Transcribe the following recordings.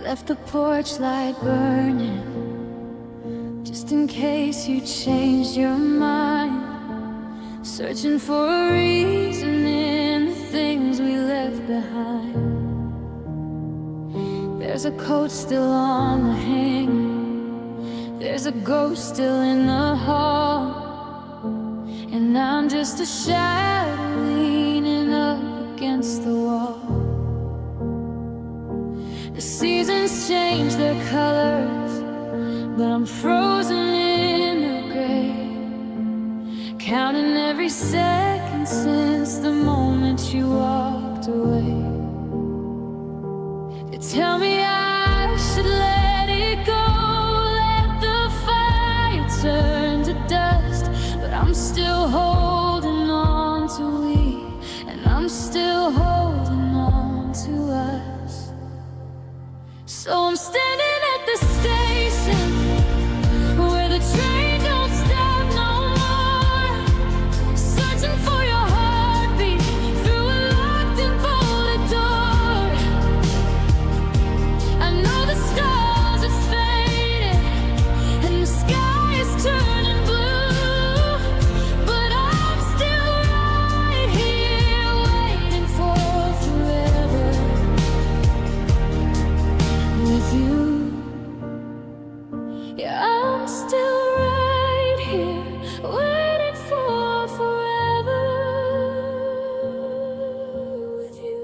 left the porch light burning, just in case you changed your mind. Searching for a reason in the things we left behind. There's a coat still on the hanger, there's a ghost still in the hall, and I'm just a shadow leaning up against the wall. The seasons change their colors, but I'm frozen in the grave, counting every second since the moment you walked away. They tell me I should let it go, let the fire turn to dust, but I'm still holding on to we, and I'm still holding on to us. So I'm standing at the station where the train don't stop no more, searching for your heartbeat through a locked and bolted door. I know the stars are fading and the sky is turning blue, but I'm still right here waiting for forever with you. Yeah, I'm still right here waiting for forever with you.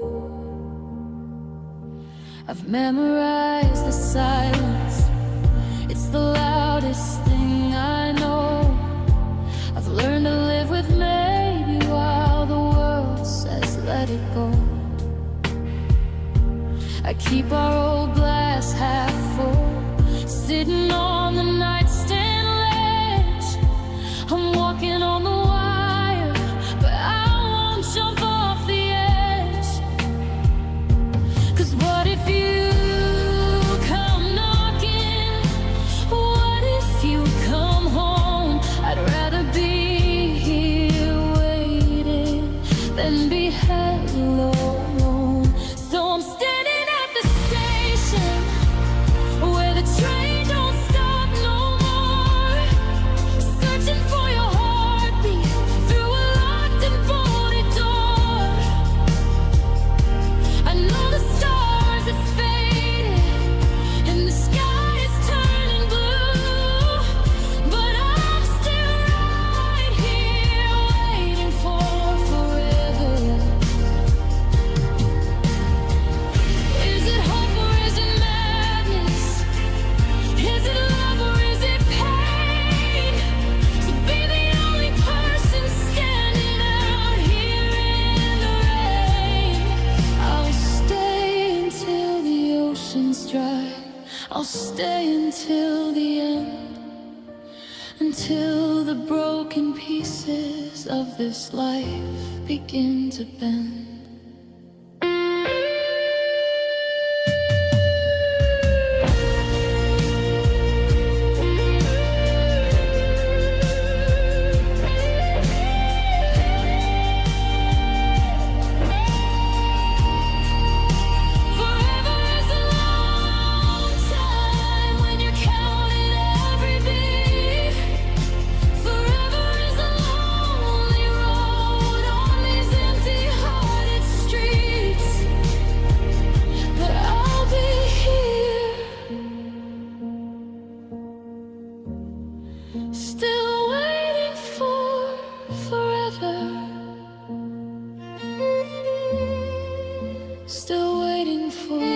I've memorized the silence, it's the loudest thing I know. I've learned to live with maybe while the world says let it go. I keep our old glass half full, sitting on the nightstand ledge. I'm walking on the wire, but I won't jump off the edge. 'Cause what if you come knocking? What if you come home? I'd rather be here waiting than be held alone. So I'm standing at the station where the train don't stop no more, searching for your heartbeat through a locked and bolted door. I know the stars are fading and the sky is turning blue, but I'm still right here waiting for forever. Is it hope or is it madness? Is it love or is it pain? To be the only person standing out here in the rain. I'll stay until the ocean's dry, I'll stay until the end, until the broken pieces of this life begin to bend. Forever is a long time when you're counting every beat. Forever is a lonely road on these empty-hearted streets. But I'll be here, still waiting for forever, still waiting for you.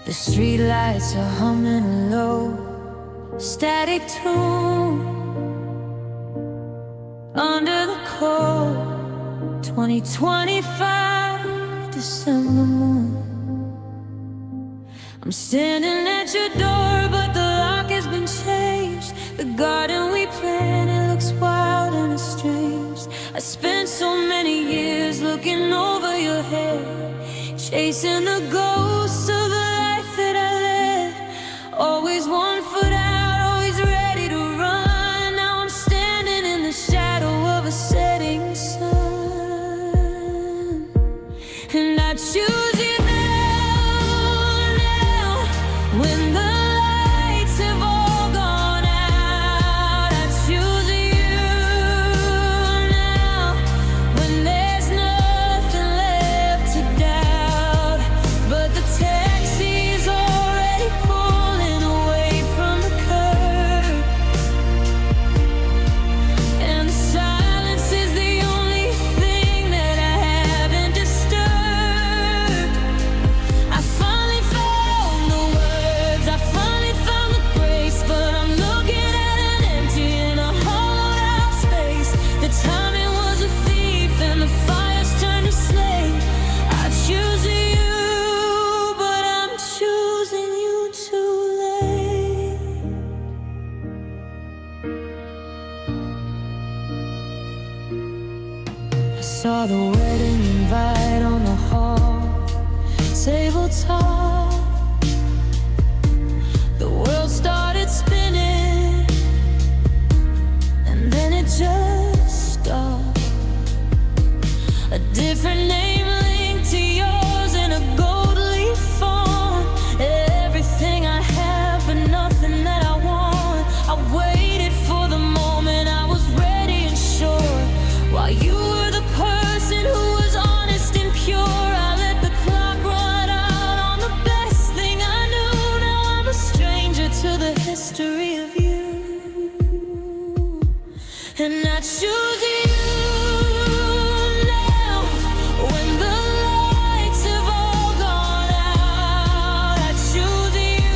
The streetlights are humming a low, static tune under the cold 2025 December moon. I'm standing at your door, but the lock has been changed. The garden we planted looks wild. chasing the ghosts of the life that I led. Always 1 foot out, always ready to run. Now I'm standing in the shadow of a setting sun, and I choose you now, when the lights have all gone out. I choose you now, when there's nothing left to doubt. But the taxi's already pulling away from the curb, and the silence is the only thing that I haven't disturbed. I finally found the words, I finally found the grace, but I'm looking at an empty and a hollowed out space. The timing was a thief and the fire's turned to slate. I choose you, but I'm choosing you too late. I saw the wedding invite on the hall tabletop. The world started spinning, and then it just stopped. A different name linked to yours in a gold leaf font. Everything I have, but nothing that I want. I waited for the moment I was ready and sure, while you were the person who was honest and pure. I let the clock run out on the best thing I knew. Now I'm a stranger to the history of you, and I choose you now, when the lights have all gone out. I choose you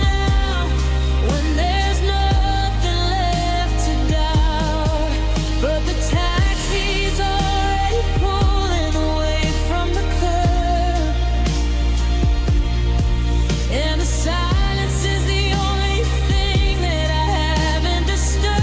now, when there's nothing left to doubt. But the taxi's already pulling away from the curb, and the silence is the only thing that I haven't disturbed.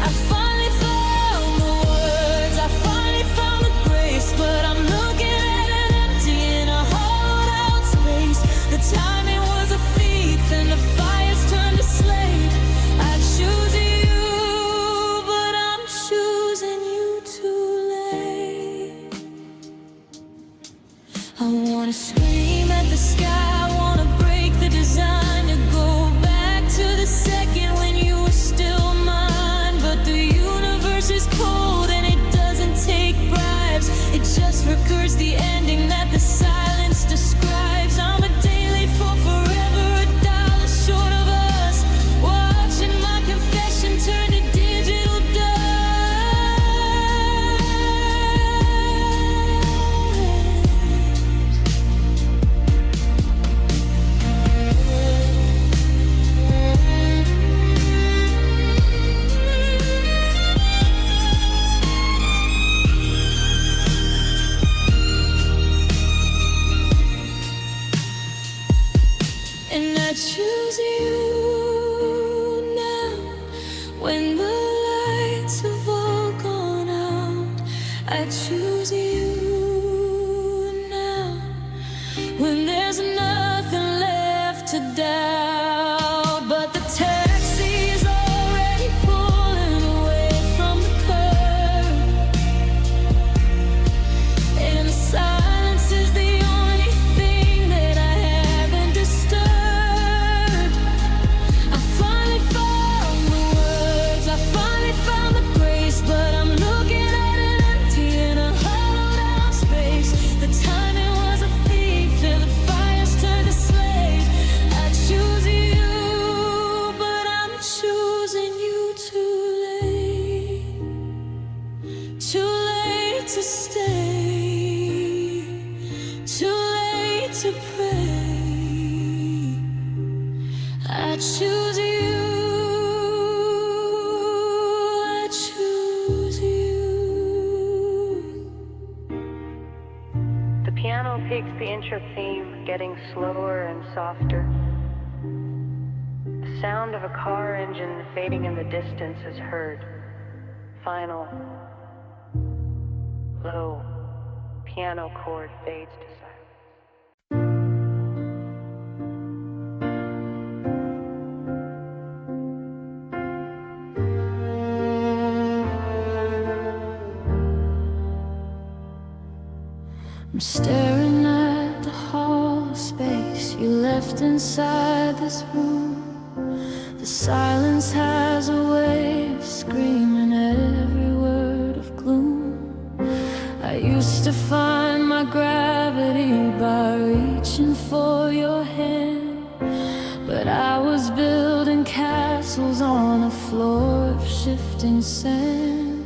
I finally found the words, I finally found the grace, but I'm looking at an empty and a hollowed out space. The timing was a thief and the fire's turned to slate. I choose you, but I'm choosing you too late. I wanna scream at the sky, wanna break the design, to go back to the second when you were still mine. But the universe is cold and it doesn't take bribes. It just recurs the ending that the silence describes. I'm a day late for forever, $1 short of us, watching my confession turn to digital and I choose you now, when the lights have all gone out. I choose you now, when there's nothing left to doubt. But the taxi's already pulling away from the curb, and the silence is the only thing that I haven't disturbed. I finally found the words, I finally found the grace, but I'm looking at an empty and a hollowed out space. The timing was a thief and the fire's turned to slate. I choose you, but I'm choosing you too late. Too late to stay, too late to pray. I choose you, I choose you. The piano takes the intro theme, getting slower and softer. The sound of a car engine fading in the distance is heard. Final, low, piano chord fades to silence. I'm staring at the hollow space you left inside this room. The silence has a way of screaming every word of gloom. I used to find my gravity by reaching for your hand, but I was building castles on a floor of shifting sand.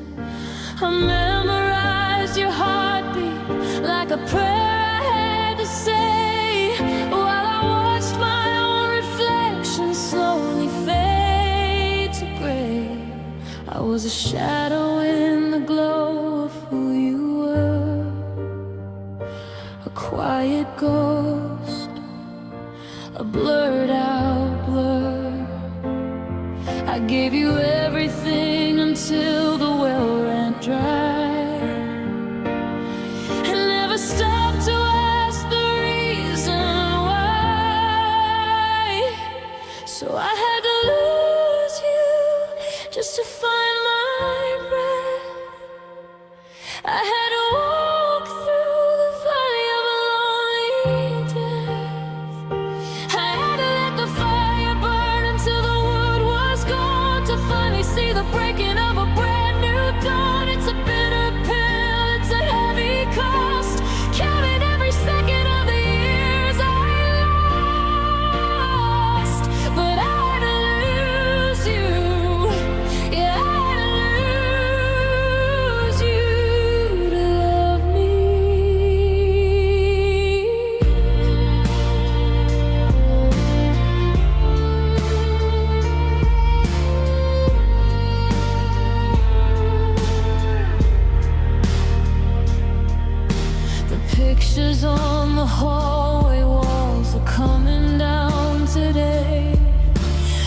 I memorized your heartbeat like a prayer I had to say, while I watched my own reflection slowly fade to gray. I was a shadow in the glow of who you were, a quiet ghost, a blurred out blur. I gave you everything until the well ran dry, and never stopped to ask the reason why. So I had to lose you just to find my breath. I had to walk through the valley of a lonely death. I had to let the fire burn until the wood was gone, to finally see the breaking of a brand new dawn. It's a bitter pill, it's a heavy cost, counting every second of the years I lost. But I had to lose you, yeah, I had to lose you to love me. The pictures on the hallway walls are coming down today.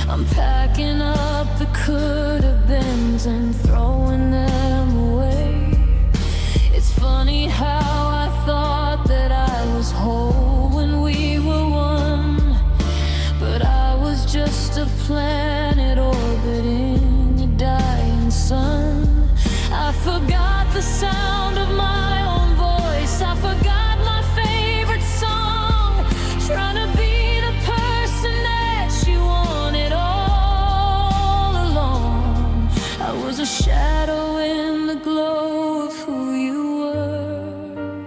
I'm packing up the could-have-beens and throwing them away. It's funny how I thought that I was whole when we were one, but I was just a planet orbiting a dying sun. I forgot the sound of my own voice, I forgot my favorite song, trying to be the person that you wanted all along. I was a shadow in the glow of who you were,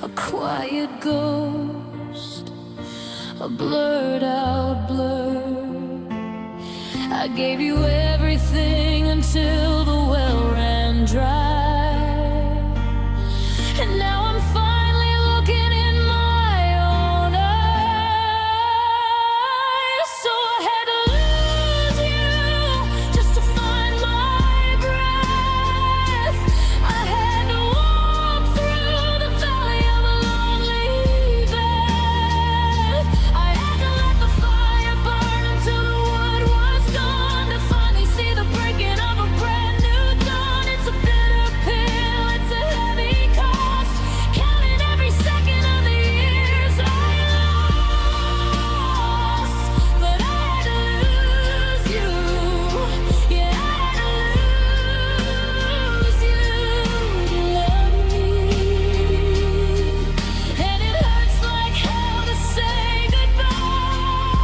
a quiet ghost, a blurred out blur. I gave you everything until the well ran dry, and now I'm finally looking in my own eyes. So I had to lose you just to find my breath. I had to walk through the valley of a lonely death. I had to let the fire burn until the wood was gone, to finally see the breaking of a brand new dawn. It's a bitter pill, it's a heavy cost, counting every second of the years I lost. But I had to lose you, yeah, I had to lose you to love me. And it hurts like hell to say goodbye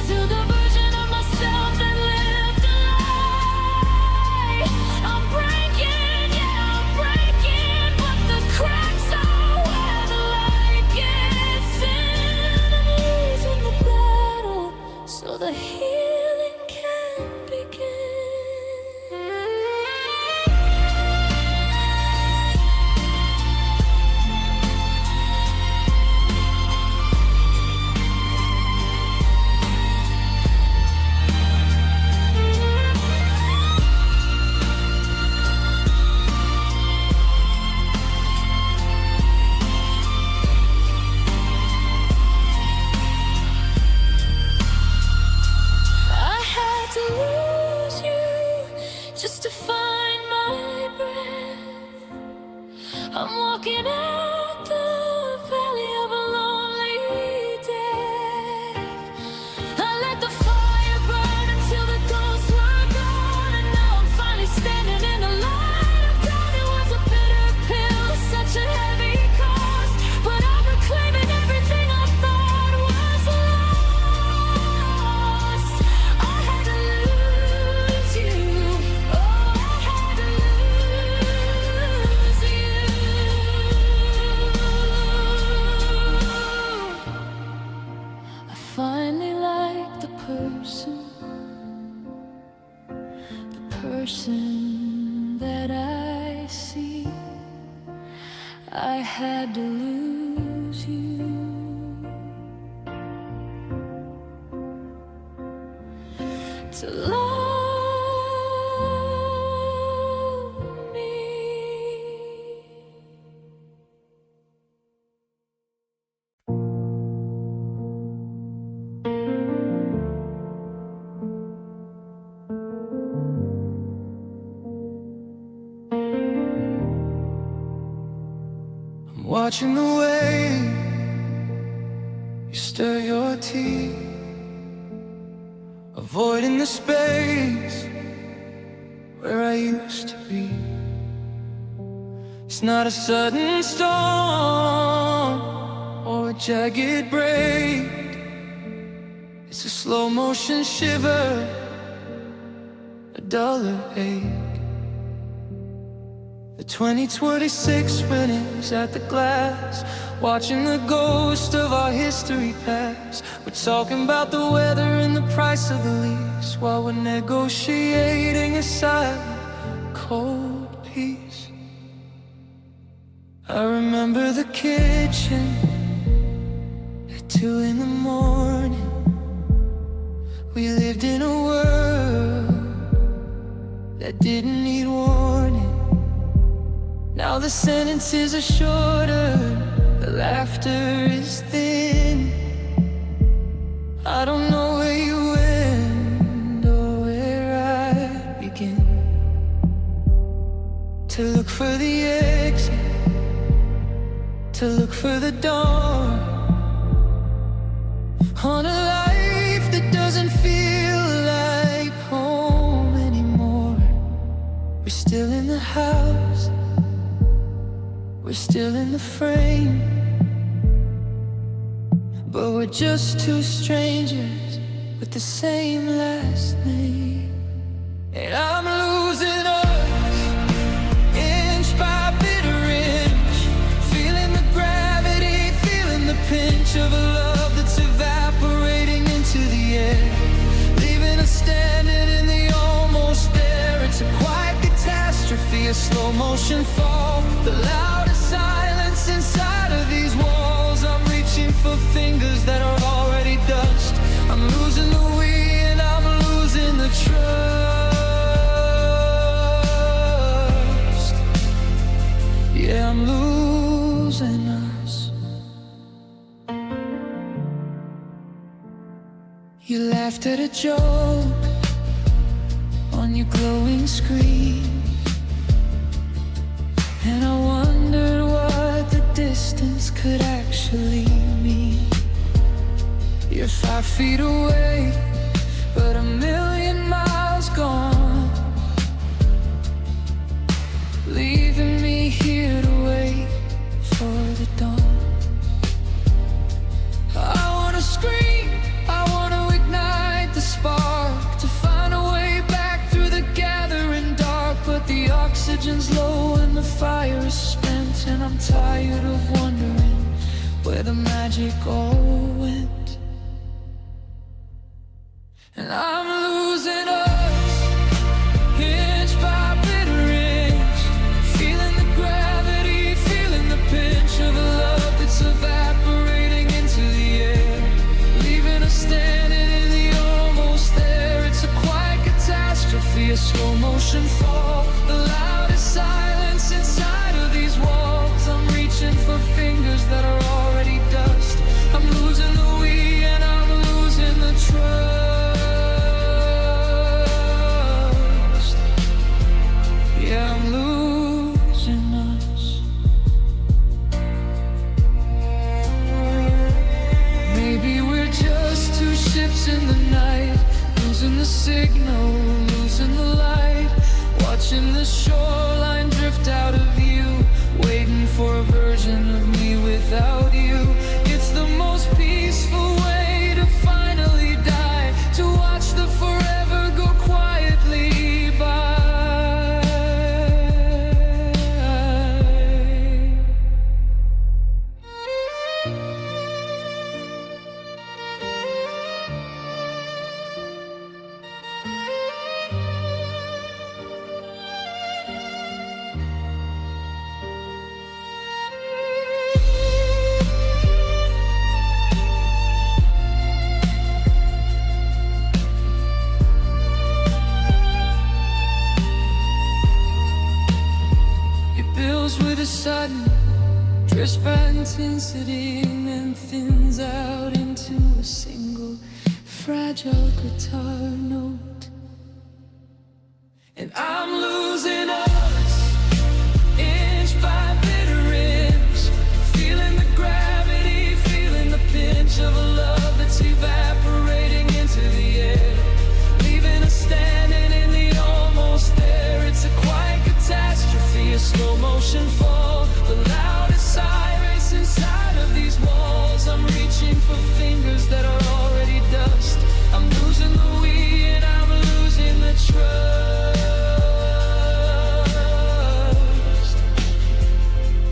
to the version of myself that lived a lie. I'm breaking, yeah, I'm breaking, but the cracks are where the light gets in. I'm losing the battle so the healing can begin. I had to lose you just to find my breath. I'm walking out the valley of a lonely death. I let the fire burn until the ghosts were gone, and now I'm finally standing in the light of dawn. It was a bitter pill, such a heavy cost, but I'm reclaiming everything I thought was lost. I had to lose you. Oh, I had to lose you. I finally like the person that I see. I had to lose you to love me. I'm watching the way you stir your tea, avoiding the space where I used to be. It's not a sudden storm or a jagged break. It's a slow motion shiver, a duller ache. The 2026 winnings at the glass, watching the ghost of our history pass. We're talking about the weather and the price of the lease, while we're negotiating a silent, cold peace. I remember the kitchen at 2 in the morning. We lived in a world that didn't need warning. Now the sentences are shorter, the laughter is thin. I don't know where you end or where I begin to look for the exit, to look for the dawn on a life that doesn't feel like home anymore. We're still in the house, we're still in the frame, but we're just two strangers with the same last name. And I'm losing us, inch by bitter inch, feeling the gravity, feeling the pinch of a love that's evaporating into the air, leaving us standing in the almost there. It's a quiet catastrophe, a slow motion fall, the loudest silence inside of these walls. I'm reaching for fingers that are already dust. I'm losing the we and I'm losing the trust. Yeah, I'm losing us. You laughed at a joke on your glowing screen, and I wondered what the distance could actually mean. You're 5 feet away, but a million miles gone, leaving me here to wait for the dawn. I wanna scream, I wanna ignite the spark, to find a way back through the gathering dark, but the oxygen's low and the fire is spent, and I'm tired of wondering where the magic all went. And I'm losing us, inch by bitter inch, feeling the gravity, feeling the pinch of a love that's evaporating into the air, leaving us standing in the almost there. It's a quiet catastrophe, a slow motion fall, the loudest silence inside of these walls. I'm reaching for fingers that are already dust. I'm losing the we and I'm losing the trust. Yeah, I'm losing us. signal, losing the light, watching the shoreline drift out of view, waiting for a version of me without you. It's the most peaceful way to finally die, to watch the forever go quietly by. With a sudden, drifts by intensity and then thins out into a single fragile guitar note. And I'm losing us, inch by bitter inch, feeling the gravity, feeling the pinch of a love that's evaporating into the air, leaving us standing in the almost there. It's a quiet catastrophe, a slow motion fall, the loudest sirens inside of these walls. I'm reaching for fingers that are already dust. I'm losing the we and I'm losing the trust.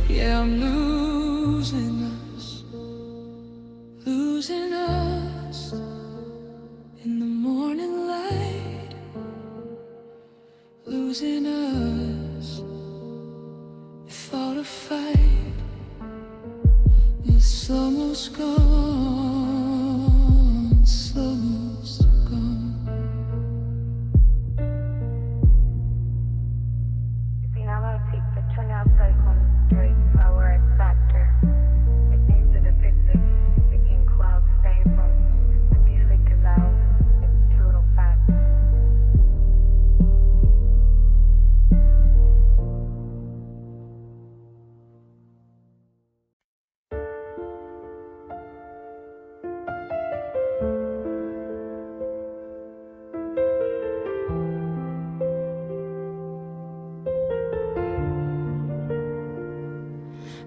Yeah, I'm losing us in the morning light, losing us. Fought a fight, it's almost gone, it's almost gone. Final fiction outside concentrate power at factor. It seems to depict the speaking cloud stable, the music allows its total fact.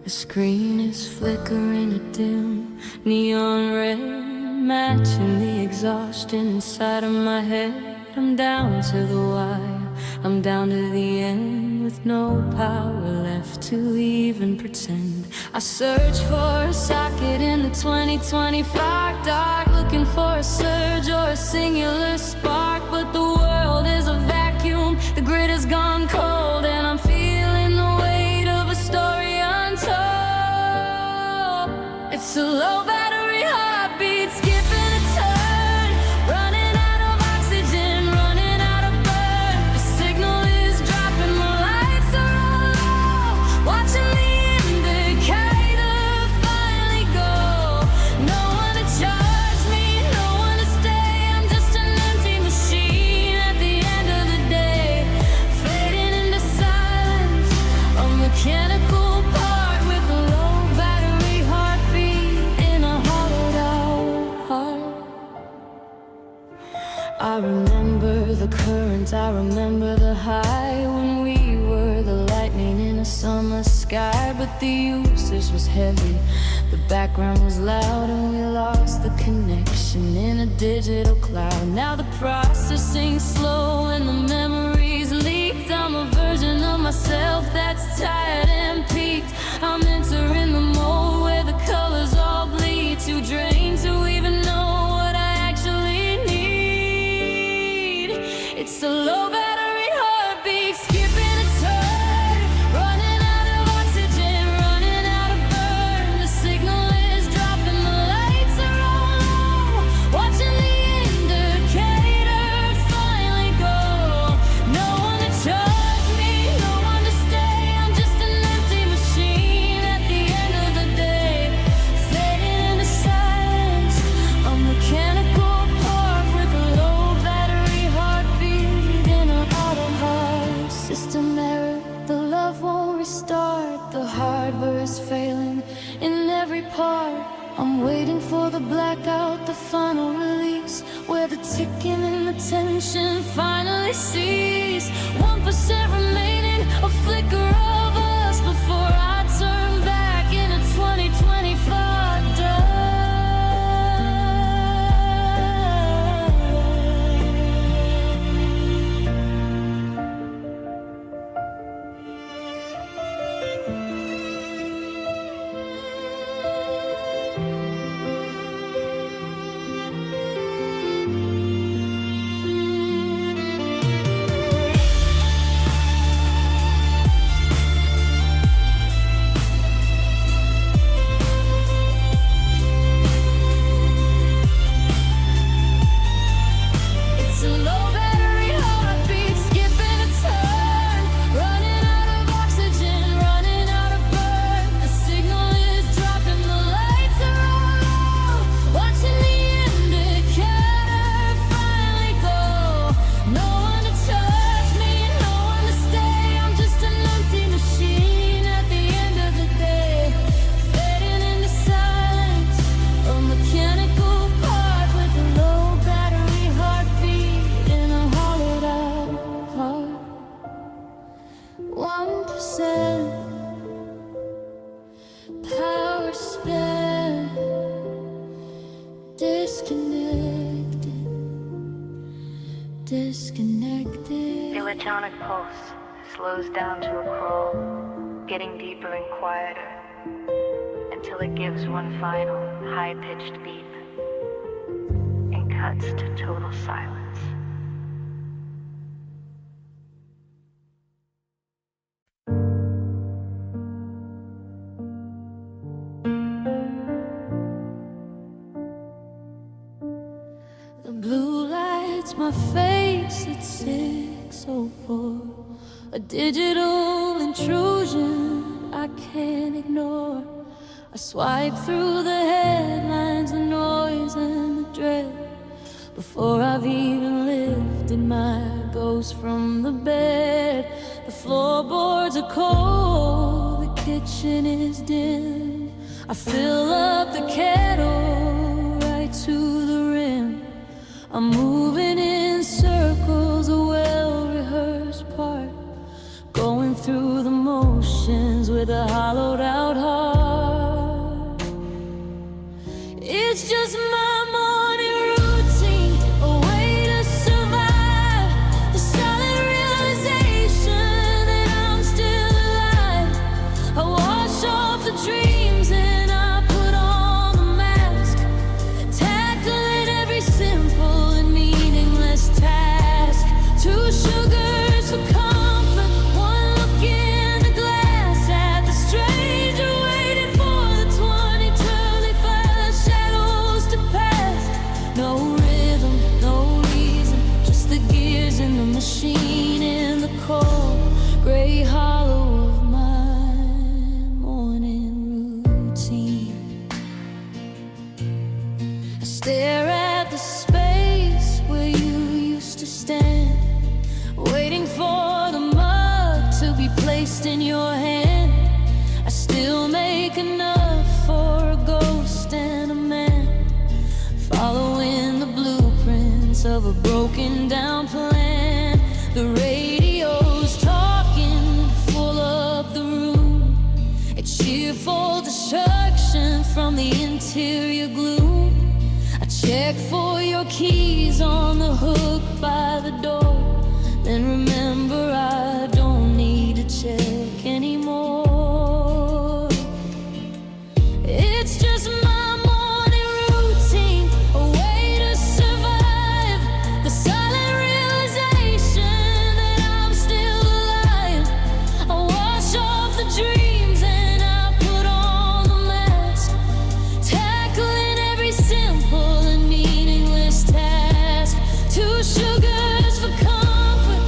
The screen is flickering a dim neon red, matching the exhaustion inside of my head. I'm down to the wire, I'm down to the end, with no power left to even pretend. I search for a socket in the 2025 dark, looking for a surge or a singular spark, but the world is a vacuum, the grid has gone cold, and I'm feeling the weight of a story untold. It's a low battery heartbeat, skipping a turn, running out of oxygen, running out of burn. The signal is dropping, the lights are all low, watching the indicator finally go. No one to charge me, no one to stay, I'm just an empty machine at the end of the day, fading into silence, a mechanical part with a low battery heartbeat in a hollowed out heart. I remember the current, I remember the high, when we were the lightning in a summer sky. But the usage was heavy, the background was loud, and we lost the connection in a digital cloud. Now the processing's slow and the memories leaked. I'm a version of myself that's tired and peaked. I'm entering the mold where the colors all bleed, too drained to even know what I actually need. It's a low battery heartbeat, skipping a turn, running out of oxygen, running out of burn. The signal is dropping, the lights are all low, watching the indicator finally go. No one to charge me, no one to stay, I'm just an empty machine at the end of the day, fading into silence, a mechanical part with a low battery heartbeat in vision finally sees 1% remaining, a flicker of us before I turn back into 2025 dust. Disconnected. The electronic pulse slows down to a crawl, getting deeper and quieter, until it gives one final high-pitched beep and cuts to total silence. The blue lights my face at 6:04. A digital intrusion I can't ignore. I swipe through the headlines, the noise and the dread, before I've even lifted my ghost from the bed. The floorboards are cold, the kitchen is dim. I fill up the kettle right to the rim. I'm moving in circles, a well-rehearsed part, going through the motions with a hollowed out heart. It's just my morning routine, a way to survive the solid realization that I'm still alive. I wash off the dreams and I put on the mask, tackling every simple and meaningless task. 2 sugars for comfort, 1 look in the glass at the stranger waiting for the 2025 shadows to pass. No rhythm, no reason, just the gears in the machine in the cold gray hollow of my morning routine. I stare at the space where you used to stand, waiting for the mug to be placed in your hand. I still make enough for a ghost and a man, following the blueprints of a broken down plan. The radio's talking, full of the room, a cheerful destruction from the interior gloom. I check for your keys on the hook by the door, then remember I don't need to check anymore. It's just my morning routine, a way to survive the silent realization that I'm still alive. I wash off the dreams and I put on the mask, tackling every simple and meaningless task. 2 sugars for comfort,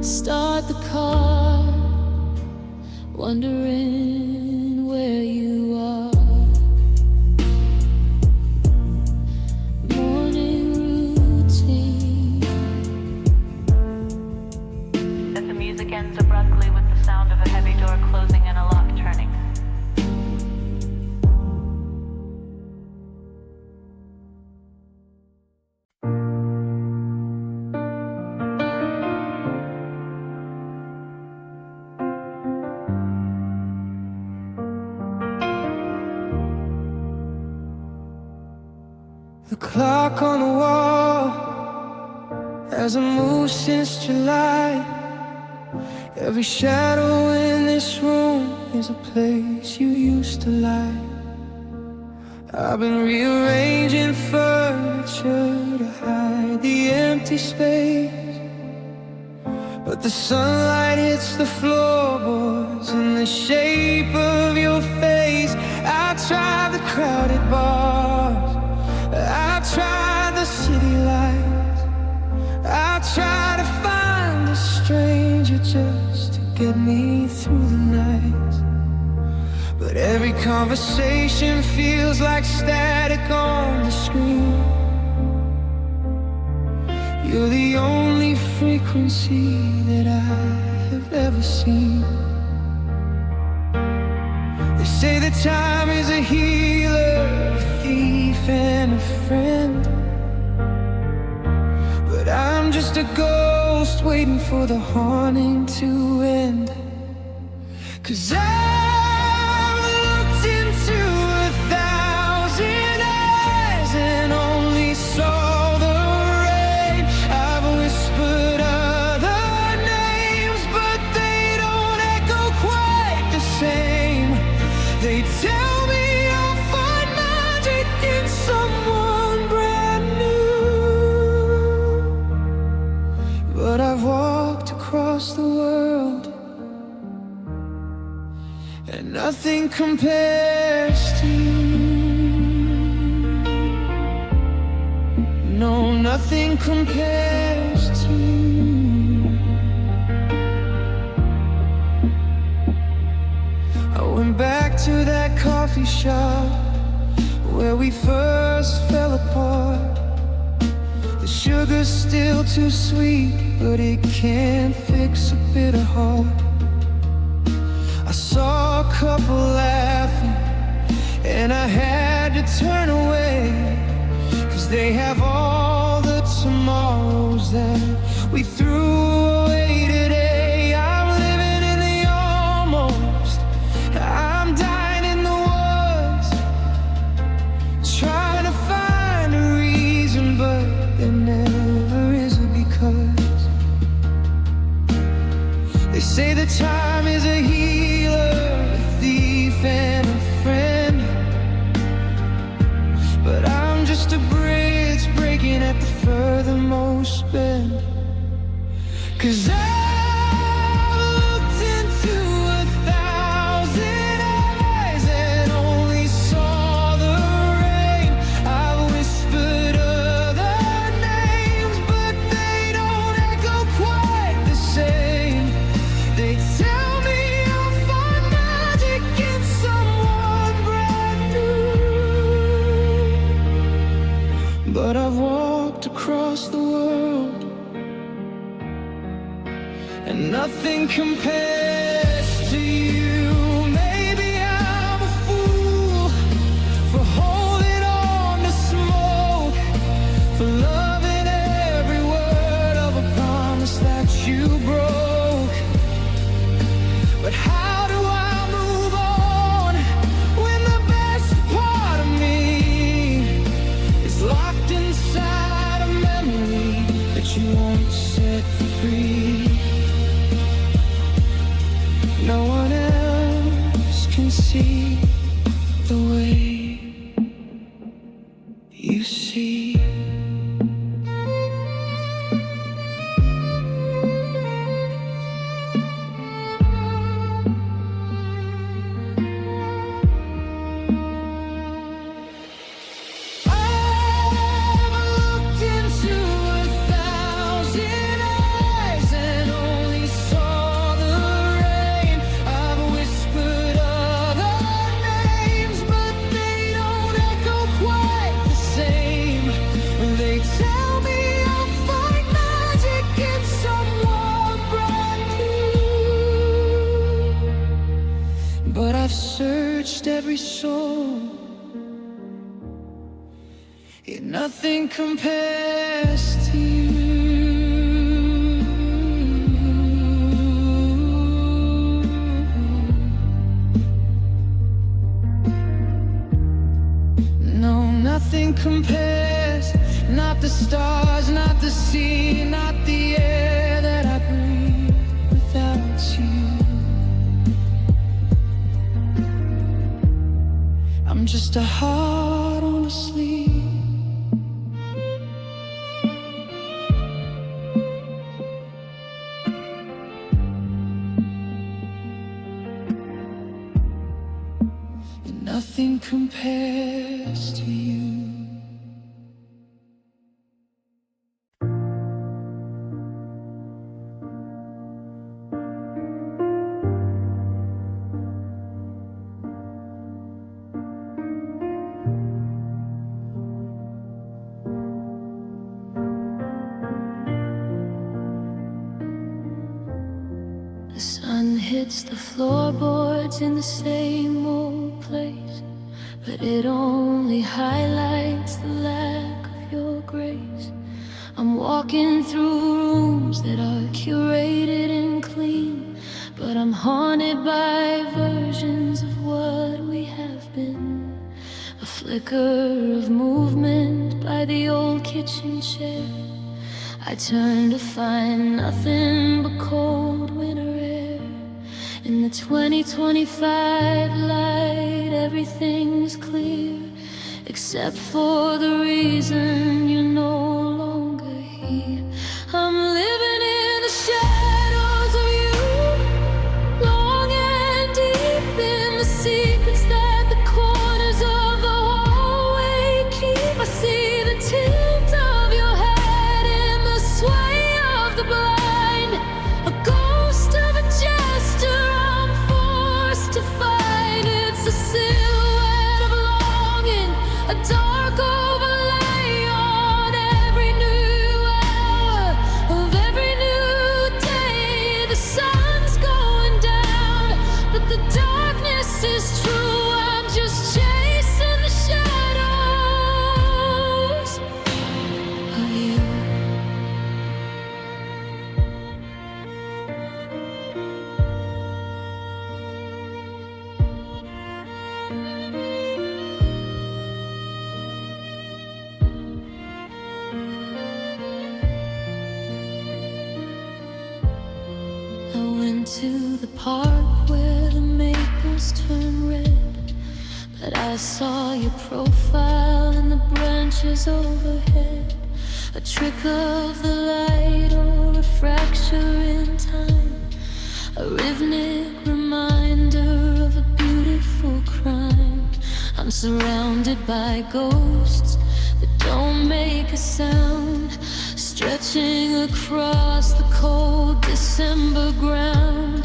Start the car, wondering where you are. Morning routine. As the music ends abruptly with the sound of a heavy door closing and a lock turning. The clock on the wall hasn't moved since July. Every shadow in this room is a place you used to lie. I've been rearranging furniture to hide the empty space, but the sunlight hits the floorboards in the shape of your face. I tried the crowded bars, I tried the city lights, I tried to find a stranger just to get me through the night. But every conversation feels like static on the screen. You're the only frequency that I have ever seen. They say that time is a healer, a thief and a friend, but I'm just a ghost waiting for the haunting to end. 'Cause I've looked into 1,000 eyes and only saw the rain. I've whispered other names, but they don't echo quite the same. They tell me I'll find magic in someone brand new, but I've walked across the world and nothing compares to you. No, nothing compares to you. I went back to that coffee shop where we first fell apart. The sugar's still too sweet, but it can't fix a bitter heart. I saw a couple laughing and I had to turn away, 'cause they have all the tomorrows that we threw away today. I'm living in the almost, I'm dying in the woods, trying to find a reason, but there never is a because. They say that time is a healer, a thief and a friend, but I'm just a bridge breaking at the furthermost bend. 'Cause I've looked into 1,000 eyes and only saw the rain. I've whispered other names, but they don't echo quite the same. They tell me I'll find magic in someone brand new, but I've walked across the world and nothing compares to you. Maybe I'm a fool for holding on to smoke, for loving every word of a promise that you broke. But how do I move on when the best part of me is locked inside a memory that you won't set free? No one else I've searched every soul, yet nothing compares to you. No, nothing compares. Not the stars, not the sea, not the air that I breathe without you. I'm just a heart on a sleeve. And nothing compares to you. The sun hits the floorboards in the same old place, but it only highlights the lack of your grace. I'm walking through rooms that are curated and clean, but I'm haunted by versions of what we have been. A flicker of movement by the old kitchen chair. I turn to find nothing but cold winter air. In the 2025 light, everything's clear, except for the reason you're no longer here. I'm living in the shadows of you, long and deep in the secrets that the corners of the hallway keep. I see the tilt of your head in the sway of the blind, a ghost of a gesture I'm forced to fight. It's a silhouette of longing, a dark overlay on every new hour of every new day. The sun's going down, but the darkness is true. I'm just chasing the shadows of you. I went to the park where the maples turn red, but I saw your profile in the branches overhead. A trick of the light or a fracture in time, a rhythmic reminder of a beautiful crime. I'm surrounded by ghosts that don't make a sound, stretching across the cold December ground.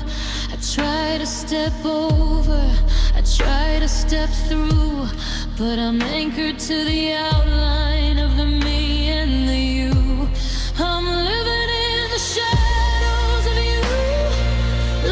I try to step over, I try to step through, but I'm anchored to the outline of the me and the you. I'm living in the shadows of you,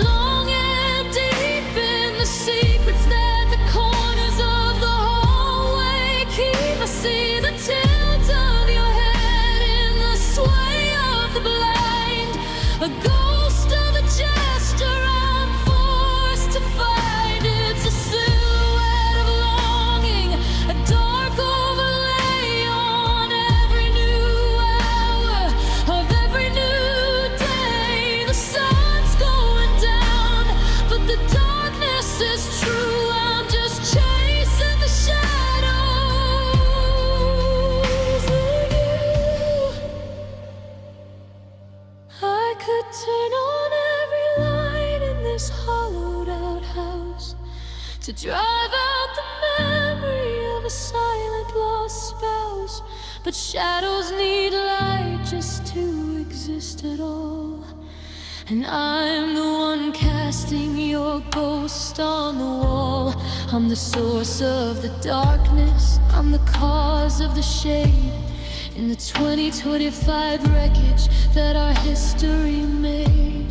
long and deep in the secrets that the corners of the hallway keep. I see the tilt of your head in the sway of the blind, a ghost of a gesture I'm forced to fight. It's a silhouette of longing, a dark overlay on every new hour of every new day. The sun's going down, but the darkness is true. I'm just chasing the shadows of you. I could turn on every light in this hollowed out house to drive out the memory of a silent lost spouse, but shadows need light just to exist at all. And I'm the one casting your ghost on the wall. I'm the source of the darkness, I'm the cause of the shade, in the 2025 wreckage that our history made.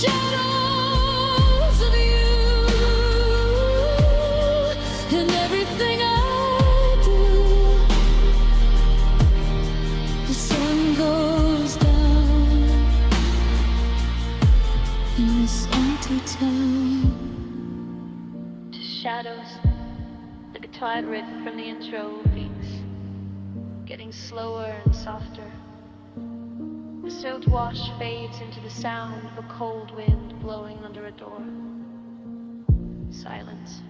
shadows of you in everything I do. The sun goes down in this empty town. To shadows, the guitar riff from the intro beats, getting slower and softer. The silt wash fades into the sound of a cold wind blowing under a door. Silence.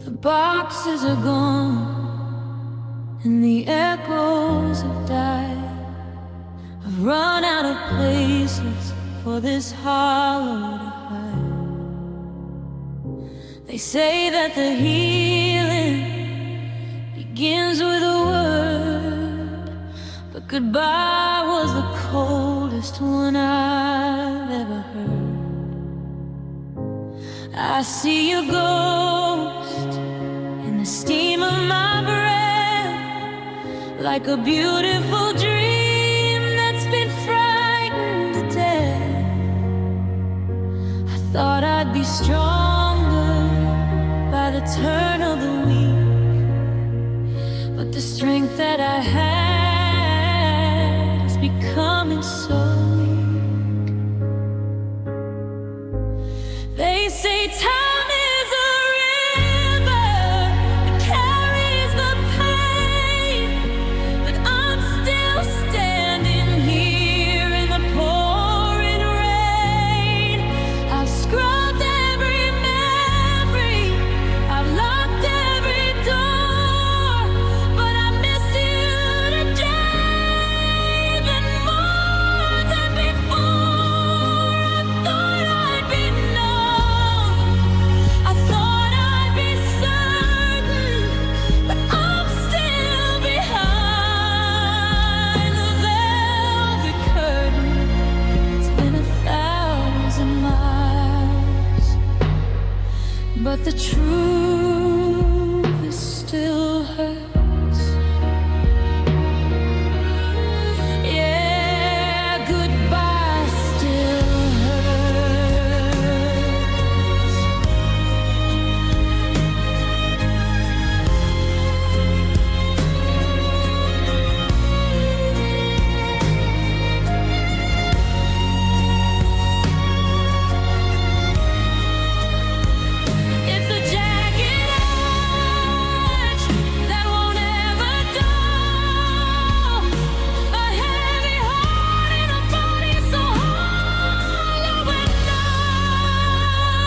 The boxes are gone and the echoes have died. I've run out of places for this hollow to hide. They say that the healing begins with a word, but goodbye was the coldest one I've ever heard. I see your ghost in the steam of my breath, like a beautiful dream that's been frightened to death. I thought I'd be stronger by the turn of the week, but the strength that I had is becoming so weak. They say time is a river that carries the pain, but I'm still standing here in the pouring rain. I've scrubbed every memory, I've locked every door, but I miss you today even more than before. I thought I'd be numb, I thought I'd be certain, but I'm still behind the velvet curtain. It's been 1,000 miles, but the truth is still hurts. Yeah, goodbye still hurts. It's a jagged edge that won't ever dull, a heavy heart in a body so hollow and numb.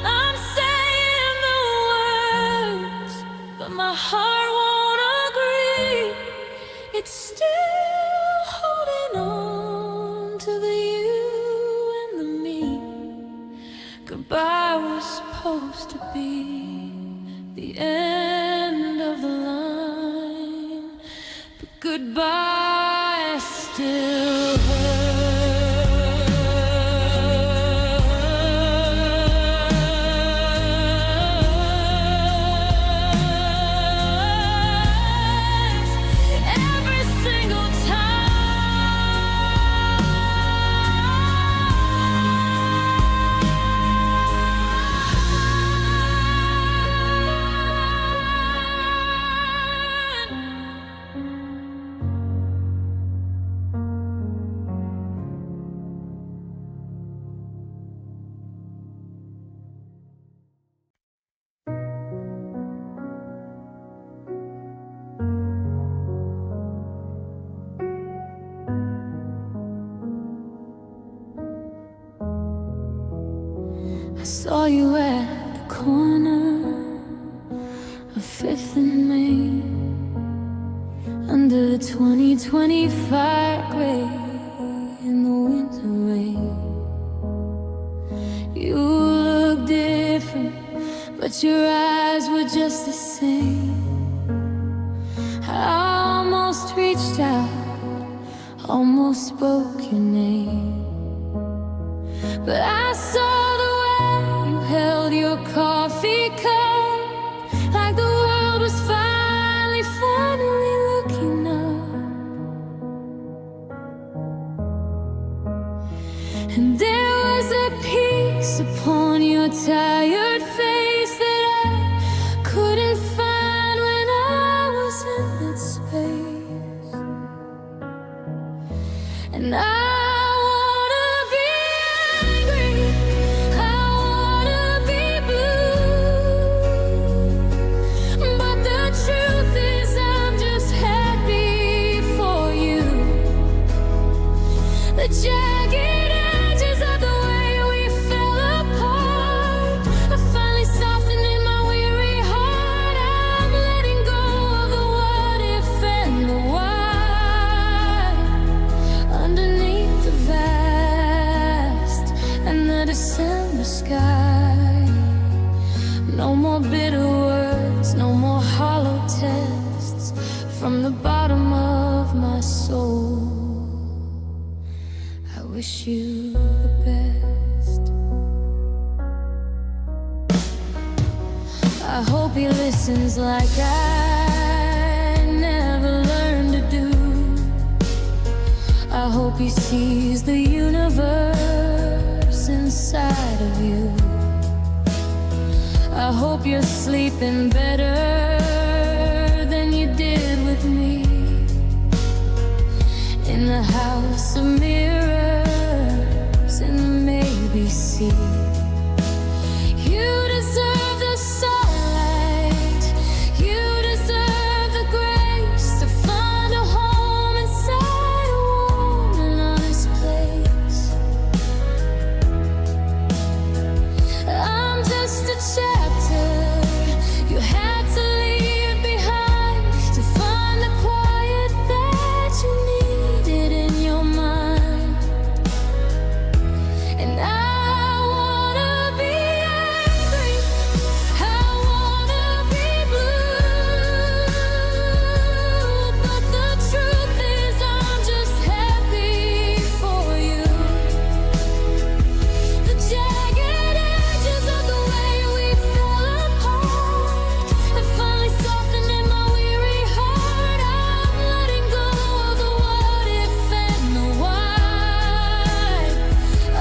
I'm saying the words, but my heart won't agree. It's still holding on to the you and the me. Goodbye was supposed to be the end of the line, but goodbye still hurts every single I saw you at the corner of 5th and Main, under the 2025 gray in the winter. but your eyes were just the same. I almost reached out, almost spoke your name, but I saw the way you held your coffee cup, like the world was finally looking up. And there was a peace upon your tired face that I couldn't find when I was in that space. And I wanna be angry, I wanna be blue, but the truth is I'm just happy for you. The jagged edges of the way we fell apart are finally softened in my weary heart. I'm letting go of the what if and the why. Underneath the vast and the December sky, no more bitter words, no more hollow tests. From the bottom of my soul, I wish you the best. I hope he listens like I never learned to do. I hope he sees the universe inside of you. I hope you're sleeping better than you did with me, in the house of mirrors and the maybe sea. You deserve the sunlight, you deserve the grace to find a home inside a warm and honest place. I'm just a chapter you had to leave behind to find the quiet that you needed in your mind. And I wanna be angry, I wanna be blue, but the truth is I'm just happy for you. The jagged edges of the way we fell apart have finally softened in my weary heart. I'm letting go of the what if and the why.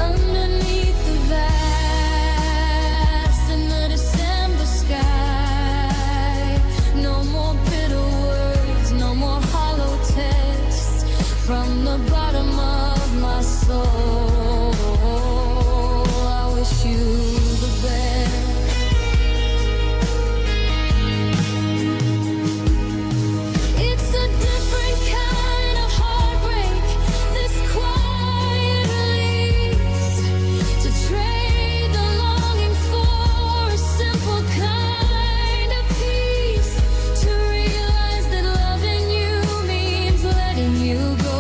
Underneath the vast and the December sky, no more bitter words, no more hollow tests. From the bottom of my soul, I wish you the best. It's a different kind of heartbreak, this quiet release, to trade the longing for a simple kind of peace, to realize that loving you means letting you go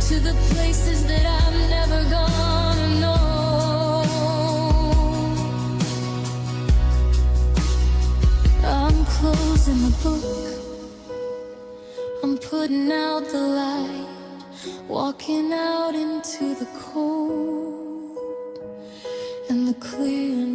to the places that I'm never gonna know. I'm closing the book, I'm putting out the light, walking out into the cold and the clear